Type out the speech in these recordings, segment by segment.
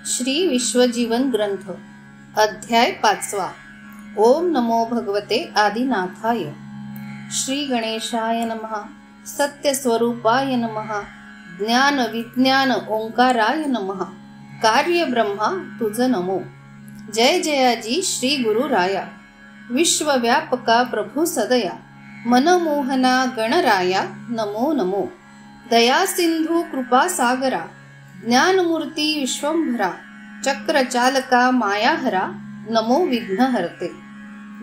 श्री विश्वजीवन ग्रंथ अध्याय 5 ओम नमो भगवते आदिनाथाय। श्री गणेशाय नमः। सत्यस्वरूपाय नमः। ज्ञान विज्ञान ओंकाराय नमः। कार्य ब्रह्मा तुझ नमो। जय जयाजी श्री गुरुराया। विश्वव्यापका प्रभु सदया। मनमोहना गणराया नमो नमो। दया सिंधू कृपा सागरा। ज्ञानमूर्ती विश्वंभरा। चक्रचालका मायाहरा नमो विघ्नहर्ते।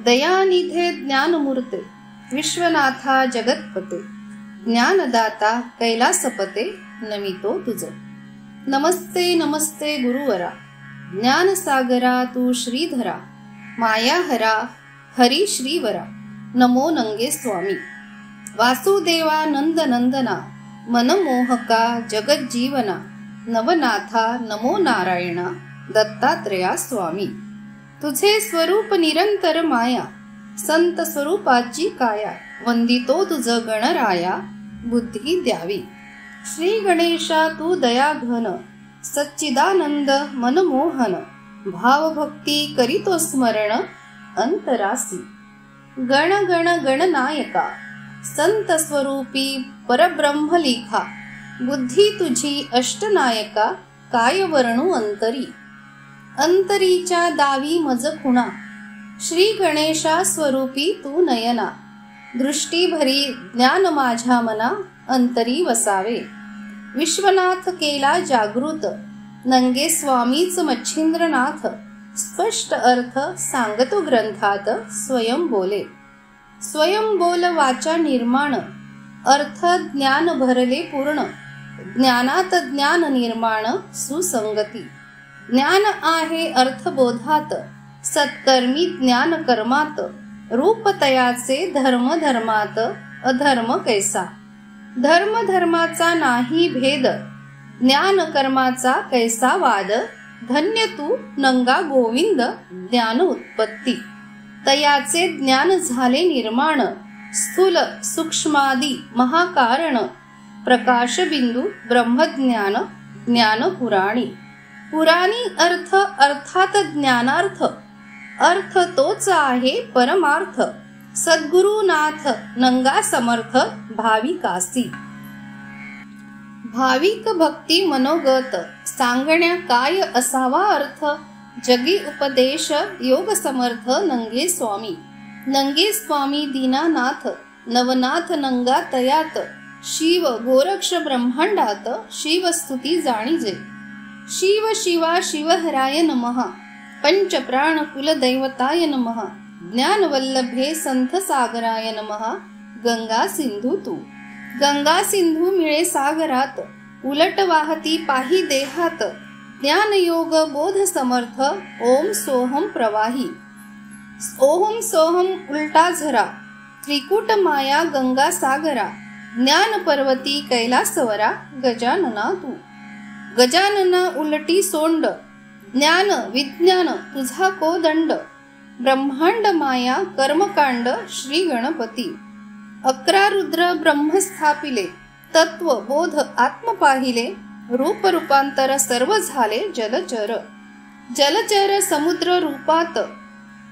दयानिधे ज्ञानमूर्ते। विश्वनाथा जगतपते। ज्ञानदाता कैलासपते नमितो तुझ। नमस्ते नमस्ते गुरुवरा। ज्ञानसागरा तू श्रीधरा। मायाहरा हरी श्रीवरा नमो नंगे स्वामी। वासुदेवा नंदनंदना। मनमोहका जगज्जीवना। नवनाथा नमो नारायणा। दत्तात्रया स्वामी। तुझे स्वरूप निरंतर माया। संत स्वरूपाची काया। वंदितो तुझ गणराया बुद्धी द्यावी। श्री गणेशा तू दयाघन। सच्चिदानंद मनमोहन। भावभक्ती करीतो स्मरण अंतरासी। गण गण गणनायका। संत स्वरूपी परब्रह्म लिखा। बुद्धी तुझी अष्टनायका काय वर्णू अंतरी। अंतरीच्या दावी मज खुणा। श्री गणेशा स्वरूपी तू नयना। दृष्टी भरी ज्ञान माझ्या मना अंतरी वसावे। विश्वनाथ केला जागृत। नंगे स्वामीच मच्छिंद्रनाथ। स्पष्ट अर्थ सांगतो ग्रंथात स्वयं बोले। स्वयं बोल वाचा निर्माण। अर्थ ज्ञान भरले पूर्ण। ज्ञानात ज्ञान निर्माण सुसंगती। ज्ञान आहे अर्थबोधात। सत्कर्मी ज्ञान कर्मात। रूप तयाचे धर्म धर्मात अधर्म कैसा। धर्म धर्माचा नाही भेद। ज्ञान कर्माचा कैसा वाद। धन्य तू नंगा गोविंद ज्ञान उत्पत्ती। तयाचे ज्ञान झाले निर्माण। स्थूल सूक्ष्मादी महाकारण। प्रकाश बिंदू ब्रह्मज्ञान ज्ञान पुराणी। पुराणी अर्थ अर्थात ज्ञानार्थ। अर्थ तोच आहे परमार्थ। सद्गुरुनाथ नंगा समर्थ भाविकासी। भाविक भक्ती मनोगत सांगण्या काय असावा अर्थ। जगी उपदेश योग समर्थ नंगे स्वामी। नंगे स्वामी दीनानाथ। नवनाथ नंगा तयात। शिव गोरक्ष ब्रह्मांडात शिवस्तुती जाणीजे। शिव शिवा शिवहराय नमः। पंचप्राण कुलदैवताय नमः। ज्ञानवल्लभे संत सागराय नमः। गंगा सिंधू तू। गंगा सिंधू मिळे सागरात। उलट वाहती पाही देहात। ज्ञानयोग बोध समर्थ ओम सोहम प्रवाही। ओहम सोहम उलटा झरा। त्रिकूट माया गंगा सागरा। ज्ञान पर्वती कैलासवरा गजानना तू। गजानना उलटी सोंड। ज्ञान विज्ञान तुझा कोदंड। ब्रह्मांड माया कर्मकांड श्री गणपती। 11 रुद्र ब्रह्म स्थापिले। तत्व बोध आत्म पाहिले। रूप रूपांतर सर्व झाले जलचर। जलचर समुद्र रूपात।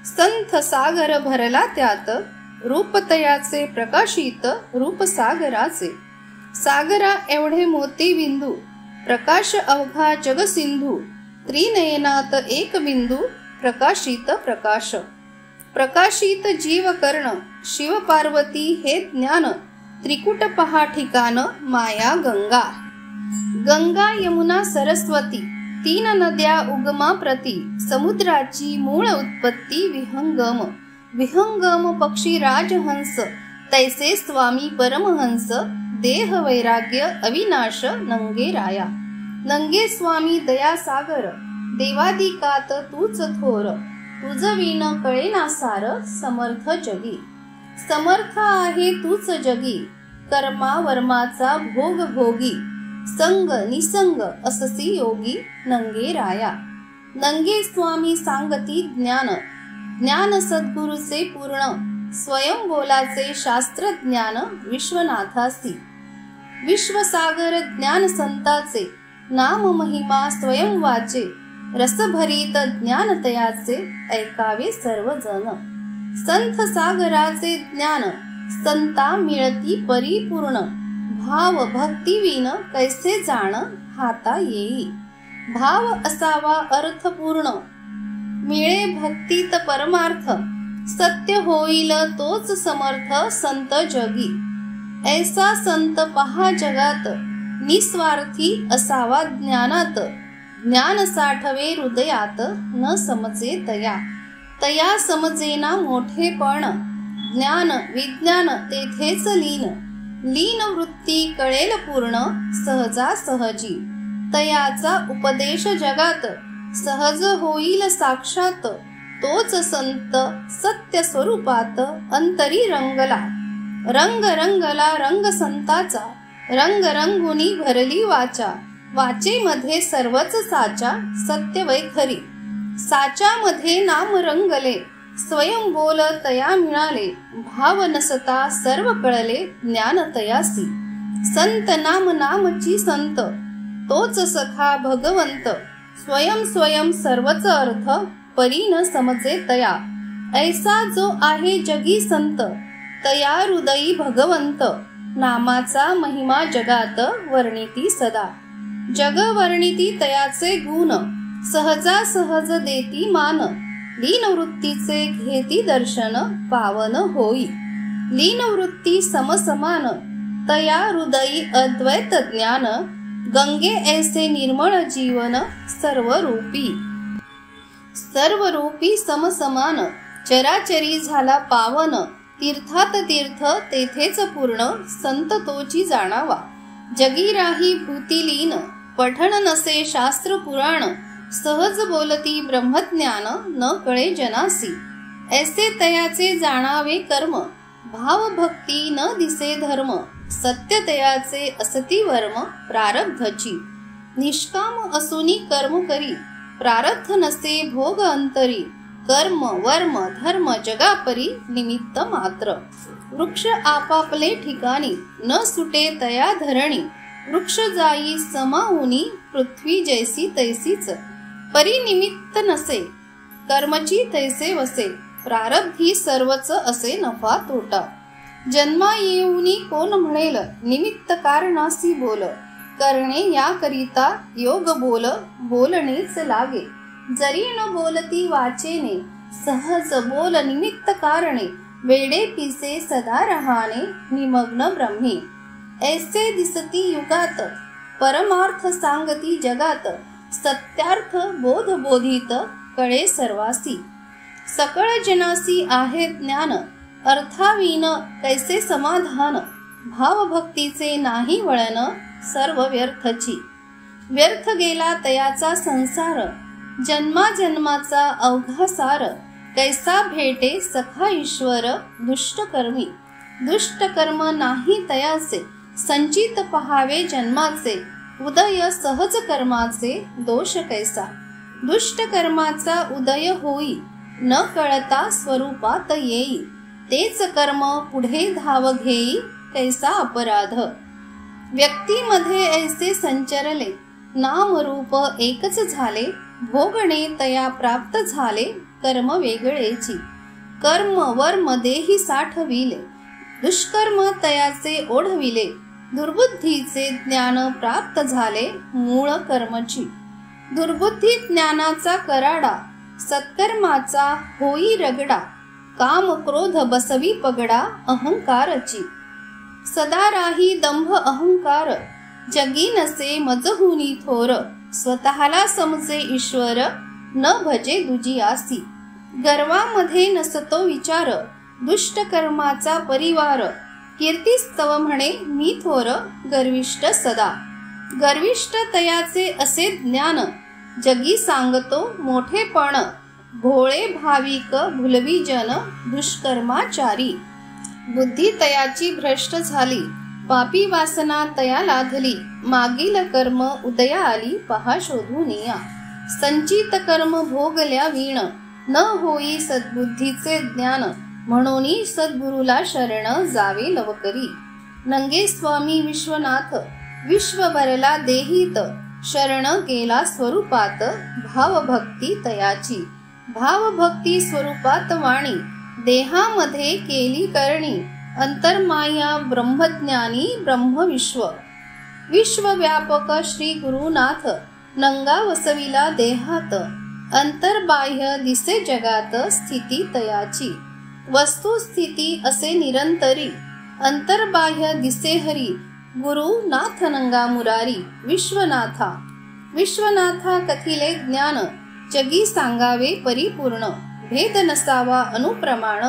संथ सागर भरला त्यात। रूपतयाचे प्रकाशित रूप सागराचे। सागरा एवढे मोती बिंदू। प्रकाश अवघा जग सिंधू। त्रिनयनात एक बिंदू प्रकाशित प्रकाश। प्रकाशित जीव कर्ण शिव पार्वती हे ज्ञान। त्रिकुट पहा ठिकाण माया गंगा। गंगा यमुना सरस्वती 3 नद्या उगमा प्रती। समुद्राची मूळ उत्पत्ती विहंगम। विहंगम पक्षी राजहंस। तैसे स्वामी परमहंस। देह वैराग्य अविनाश नंगे राया। नंगे स्वामी दया सागर। देवादिकात तूच थोर। तुझ विण कळेना सार समर्थ जगी। समर्थ आहे तूच जगी। कर्मा वर्माचा भोग भोगी। संग निसंग अससी योगी नंगे राया। नंगे स्वामी सांगती ज्ञान। ज्ञान सद्गुरूचे पूर्ण। स्वयं बोलाचे शास्त्र ज्ञान विश्वनाथासी। विश्वसागर ज्ञान संताचे। नाम महिमा स्वयं वाचे। रसभरीत ज्ञानतयाचे ऐकावे सर्वजण. संत सागराचे ज्ञान संता मिळती परिपूर्ण. भाव भक्तिविन कैसे जाण हाता येई. भाव असावा अर्थपूर्ण मिळे भक्तीत परमार्थ. सत्य होईल तोच समर्थ संत जगी. ऐसा संत पहा जगात निस्वार्थी असावा ज्ञानात. ज्ञान साठवे हृदयात न समजे तया. तया समजेना मोठेपण. ज्ञान विज्ञान तेथेच लीन. लीन वृत्ती कळेल पूर्ण सहजासहजी. तयाचा उपदेश जगात सहज होईल साक्षात. तोच संत सत्य स्वरूपात अंतरी रंगला. रंग रंगला रंग संताचा. रंग रंगुनी भरली वाचा. वाचेमध्ये सर्वच साचा सत्य वैखरी. साच्यामध्ये नाम रंगले स्वयं बोल तया मिळाले. भाव नसता सर्व कळले ज्ञान तयासी. संत नाम नामची संत तोच सखा भगवंत. स्वयं स्वयं सर्वच अर्थ परी न समजे तया. ऐसा जो आहे जगी संत तया हृदयी भगवंत. नामाचा महिमा जगात वर्णिती सदा. जग वर्णिती तयाचे गुण सहजासहज देती मान. लीन वृत्तीचे घेती दर्शन पावन होई. लीन वृत्ती समसमान तया हृदयी अद्वैत ज्ञान. गंगे ऐसे निर्मळ जीवन सर्वरूपी. सर्वरूपी समसमान चराचरी झाला पावन. तीर्थात तीर्थ तेथेच पूर्ण संत तोची जाणावा. जगी राही भूती लीन पठण नसे शास्त्र पुराण. सहज बोलती ब्रह्मज्ञान न कळे जनासी. ऐसे तयाचे जाणावे कर्म भाव भक्ती न दिसे धर्म. सत्य तयाचे असती वर्म प्रारब्धची. निष्काम असुनी कर्म करी प्रारब्ध नसे भोग अंतरी. कर्म वर्म धर्म जगापरी निमित्त मात्र. वृक्ष आपापले ठिकाणी न सुटे तया धरणी. वृक्ष जाई समाऊनी पृथ्वी जैसी तैसीच. परी निमित्त नसे कर्मची तैसे वसे. प्रारब्धी सर्वच असे नफा तोटा. जन्मा येऊनी कोण म्हणेल निमित्त कारणासी बोल. करणे याकरिता योग बोल बोलणेच लागे. जरी न बोलती वाचेने सहज बोल निमित्त कारणे. वेडे पिसे सदा रहाणे निमग्न ब्रह्मी. ऐसे दिसती युगात परमार्थ सांगती जगात. सत्यार्थ बोध बोधित कळे सर्वासी. सकळ जनासी आहे ज्ञान अर्थाविन कैसे समाधान. भावभक्तीचे नाही वळण सर्व व्यर्थची. व्यर्थ गेला तयाचा संसार जन्माजन्माचा अवघा सार. कैसा भेटे सखा ईश्वर दुष्टकर्मी. दुष्टकर्म नाही तयाचे संचित पहावे जन्माचे. उदय सहज कर्माचे दोष कैसा. दुष्ट कर्माचा उदय होई न कळता स्वरूपात येई. तेच कर्म पुढे धाव घेई कैसा अपराध. व्यक्तीमध्ये ऐसे संचरले नाम रूप एकच झाले. भोगणे तया प्राप्त झाले कर्म वेगळेची. कर्म वर्म देही साठविले दुष्कर्म तयाचे ओढविले. दुर्बुद्धीचे ज्ञान प्राप्त झाले मूळ कर्मची. दुर्बुद्धी ज्ञानाचा कराडा सत्कर्माचा होई रगडा. काम क्रोध बसवी पगडा अहंकारची. सदा राही दंभ अहंकार जगी नसे मजहुनी थोर. स्वतःला समजे ईश्वर न भजे दुजियासी. गर्वामध्ये नसतो विचार दुष्ट कर्माचा परिवार. कीर्तिस्तव म्हणे मी थोर गर्विष्ठ सदा. गर्विष्ठ तयाचे असे ज्ञान जगी सांगतो मोठेपण. भोळे भाविक भुलवी जन दुष्कर्माचारी. बुद्धी तयाची भ्रष्ट झाली पापी वासना तया लाधली. मागील कर्म उदया आली पहा शोधून या. संचित कर्म भोगल्या वीण न होई सद्बुद्धीचे ज्ञान. म्हणून सद्गुरुला शरण जावे लवकरी. नंगे स्वामी विश्वनाथ विश्वभरला देहित. शरण गेला स्वरूपात भावभक्ती तयाची. भावभक्ती स्वरूपात वाणी देहामध्ये केली करणी. अंतर्माया ब्रह्मज्ञानी ब्रह्मविश्व. विश्वव्यापक श्री गुरुनाथ नंगा वसविला देहात. अंतर्बाह्य दिसे जगात स्थिती तयाची. वस्तुस्थिती असे निरंतरी अंतर्बाह्य दिसे हरी. गुरुनाथ नंगा मुरारी. विश्वनाथा विश्वनाथा कथिले ज्ञान जगी सांगावे परिपूर्ण. भेद नसावा अनुप्रमाण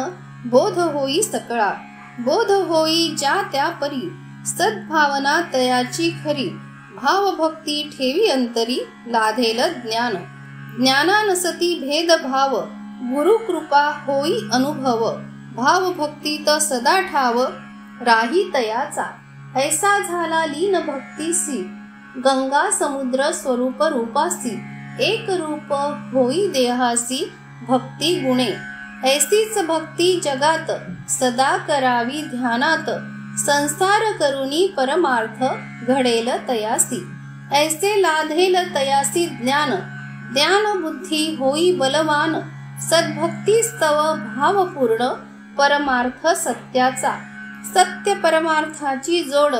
बोध होई सकळा. बोध होई ज्या त्या परी सद्भावना तयाची खरी. भावभक्ती ठेवी अंतरी लाधेल ज्ञान. ज्ञाना नसती भेदभाव गुरुकृपा होई अनुभव. भावभक्तीत सदा ठाव राही तयाचा. ऐसा झाला लीन भक्तीसी गंगा समुद्र स्वरूप रूपासी. एक रूप होई देहासी भक्ती गुणे. ऐसीच भक्ती जगात सदा करावी ध्यानात. संसार करुणी परमार्थ घडेल तयासी. ऐसे लाधेल तयासी ज्ञान. ज्ञान बुद्धी होई बलवान. सद्भक्ती स्तव भावपूर्ण परमार्थ सत्याचा. सत्य परमार्थाची जोड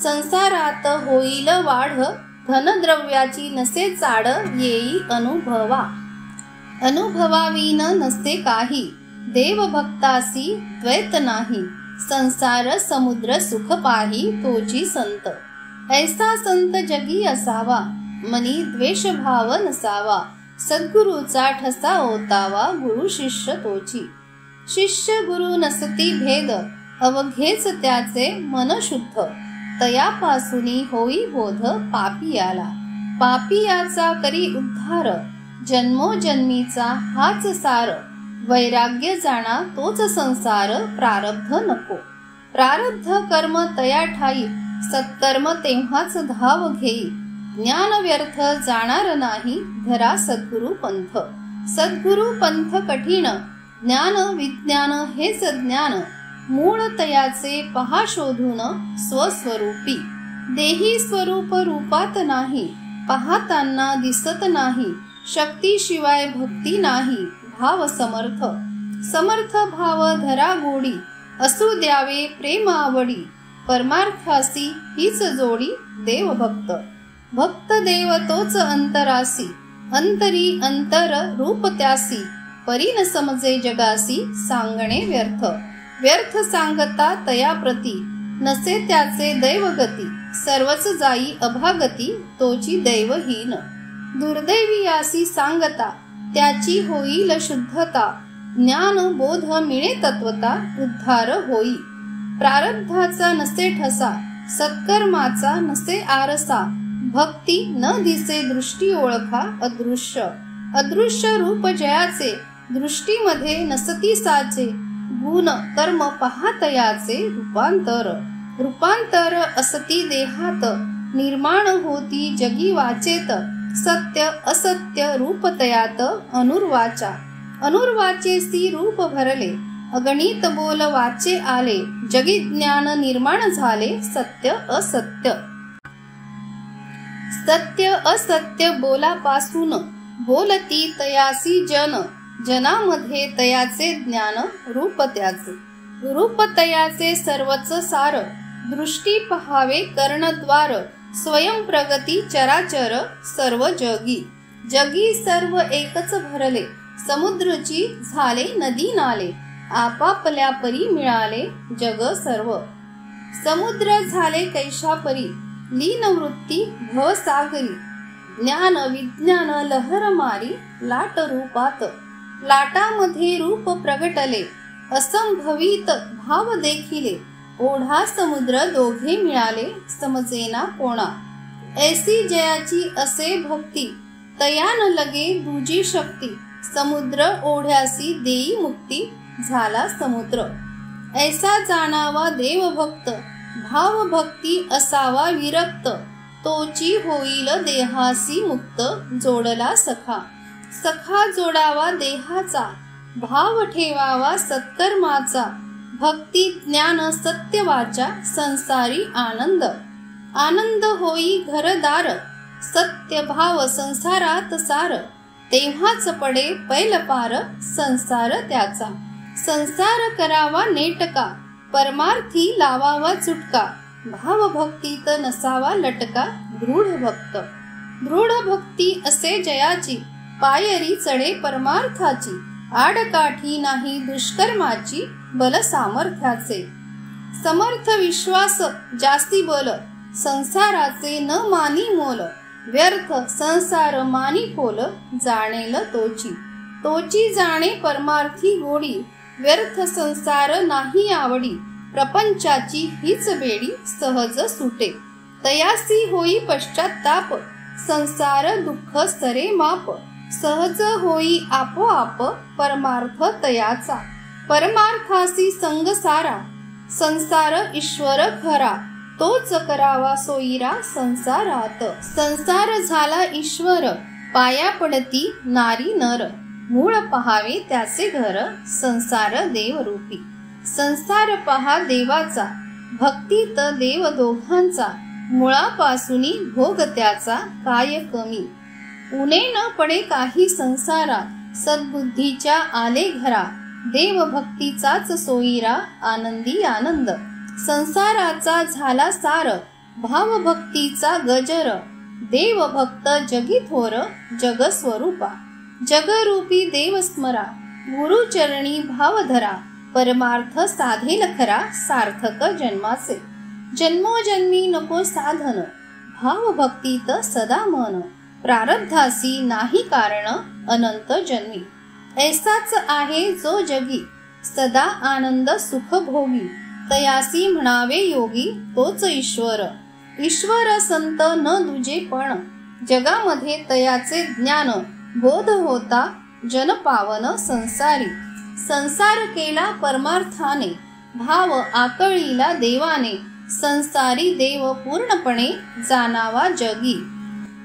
संसारात होईल वाढ. धनद्रव्याची नसे चाड येई अनुभवा. अनुभवाविन नसे काही देवभक्तासी द्वैत नाही. संसार समुद्र सुख पाही तोची संत. ऐसा संत जगी असावा मनी द्वेष भाव नसावा. सद्गुरूचा ठसा ओतावा गुरु शिष्य तोची. शिष्य गुरु नसती भेद अवघेच त्याचे मन शुद्ध. तयापासूनी होई बोध पापियाला. पापियाचा करी उद्धार जन्मोजन्मीचा हाच सार. वैराग्य जाणा तोच संसार प्रारब्ध नको. प्रारब्ध कर्म तया ठाई सत्कर्म तेव्हाच धाव घेई. ज्ञान व्यर्थ जाणार नाही धरा सद्गुरु पंथ. सद्गुरु पंथ कठीण ज्ञान विज्ञान हेच ज्ञान. मूळ तयाचे पहा शोधून स्वस्वरूपी. देही स्वरूप रूपात नाही पाहताना दिसत नाही. शक्तीशिवाय भक्ती नाही भाव समर्थ. समर्थ भाव धरा गोडी असू द्यावे प्रेम आवडी. परमार्थासी हीच जोडी देवभक्त. भक्त देव तोच अंतरासी. अंतरी अंतर रूप त्यासी. परी न समजे जगासी सांगणे व्यर्थ. व्यर्थ सांगता तया प्रती नसे त्याचे दैवगती. सर्वच जाई अभागती तोची दैवहीन. दुर्दैवी यासी सांगता त्याची होईल शुद्धता. ज्ञान बोध मिळे तत्वता उद्धार होई. प्रारब्धाचा नसे ठसा सत्कर्माचा नसे आरसा. भक्ती न दिसे दृष्टी ओळखा अदृश्य. अदृश्य रूप जयाचे दृष्टीमध्ये नसती साचे. गुण कर्म पाहतयाचे रूपांतर. रूपांतर असती देहात निर्माण होती जगी वाचेत. सत्य असत्य रूप तयात अनुर्वाचा. अनुर्वाचेसी रूप भरले अगणित बोल वाचे आले. जगी ज्ञान निर्माण झाले सत्य असत्य. सत्य असत्य बोलापासून बोलती तयासी जन. जनामध्ये तयाचे ज्ञान रूप त्याचे. रूप तयाचे सर्वच सार. दृष्टी पहावे कर्णद्वार. स्वयं प्रगती चराचर सर्व जगी. जगी सर्व एकच भरले समुद्रची झाले नदी नाले. आपापल्या परी मिळाले जग सर्व. समुद्र झाले कैशापरी लीन वृत्ती भवसागरी. ज्ञान विज्ञान लहर मारी लाट रूपात. लाटामध्ये रूप प्रगटले असंभवित भाव देखिले. ओढा समुद्र दोघे मिळाले समजेना कोणा. ऐसी जयाची असे भक्ती तयान लगे दुजी शक्ती. समुद्र ओढ्यासी देई मुक्ती झाला समुद्र. ऐसा जाणावा देवभक्त भाव भक्ती असावा विरक्त. तोची होईल देहासी मुक्त जोडला सखा. सखा जोडावा देहाचा भाव ठेवावा सत्कर्माचा. भक्ती ज्ञान सत्य वाचा संसारी आनंद. आनंद होई घरदार सत्य भाव संसारात सार, तेव्हाच पडे पैल पार संसार त्याचा. संसार करावा नेटका, परमार्थी लावावा चुटका, भाव भक्तीत नसावा लटका दृढ भक्त. दृढ भक्ती असे जयाची, पायरी चढे परमार्थाची, आडकाठी नाही दुष्कर्माची, बल सामर्थ्याचे. समर्थ विश्वास जास्ती बल, संसाराचे न मानी मोल, व्यर्थ संसार मानी खोल, जाणेल तोची. तोची जाणे परमार्थी गोडी, व्यर्थ संसार नाही आवडी, प्रपंचाची हीच बेडी सहज सुटे. तयासी होई पश्चात्ताप, संसार दुःख सरे माप, सहज होई आपोआप परमार्थ तयाचा. परमार्थासी संग सारा, संसार ईश्वर खरा, तोच करावा सोयीरा संसारात. संसार झाला ईश्वर, पाया पडती नारी नर, मूळ पहावे त्याचे घर, संसार देवरूपी. संसार पहा देवाचा, भक्तीत देव दोघांचा, मुळापासूनी भोग त्याचा काय कमी. उणे न पडे काही संसारात, सद्बुद्धीच्या आले घरा, देव भक्तीचाच सोयीरा आनंदी आनंद. संसाराचा झाला सार, भाव भक्तीचा गजर, देव भक्त जगी थोर, जग स्वरूपा. जगरूपी देव स्मरा, गुरुचरणी भाव धरा, परमार्थ साधेल खरा सार्थक जन्माचे. जन्मोजन्मी नको साधन, भाव भक्तीत सदा मन, प्रारब्धासी नाही कारण अनंत जन्मी. ऐसाच आहे जो जगी, सदा आनंद सुख भोगी, तयासी म्हणावे योगी तोच ईश्वर. ईश्वर संत न दुजे पण, जगामध्ये तयाचे ज्ञान, बोध होता जन पावन संसारी. संसार केला परमार्थाने, भाव आकळीला देवाने, संसारी देव पूर्णपणे जाणावा जगी.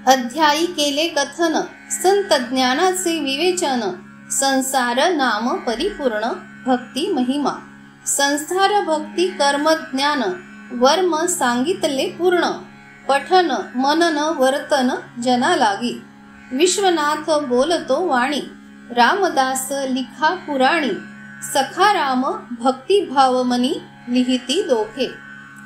अध्यायी केले कथन, संत ज्ञानाचे विवेचन, संसार नाम परिपूर्ण, भक्ती महिमा. संसार भक्ती कर्म ज्ञान, वर्म सांगितले पूर्ण, पठन मनन वर्तन जना लागी. विश्वनाथ बोलतो वाणी, रामदास लिखा पुराणी, सखा राम भक्ती भाव मनी, लिहिती दोघे.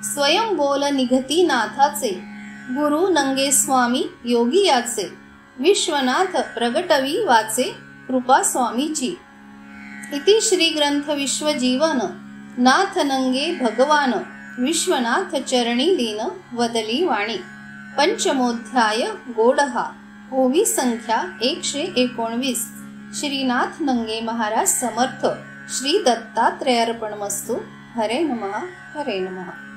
स्वयं बोल निघती नाथाचे, गुरु नंगे स्वामी योगी याचे, विश्वनाथ प्रगटवी वाचे कृपा स्वामीची. इति श्री ग्रंथ विश्वजीवन, नाथ नंगे भगवान, विश्वनाथ चरणी दीन वदली वाणी. पंचमोध्याय गोडहा, ओवी संख्या 119. श्रीनाथ नंगे महाराज समर्थ. श्री दत्तात्रेयार्पणमस्तु. हरे नमः, हरे नमः.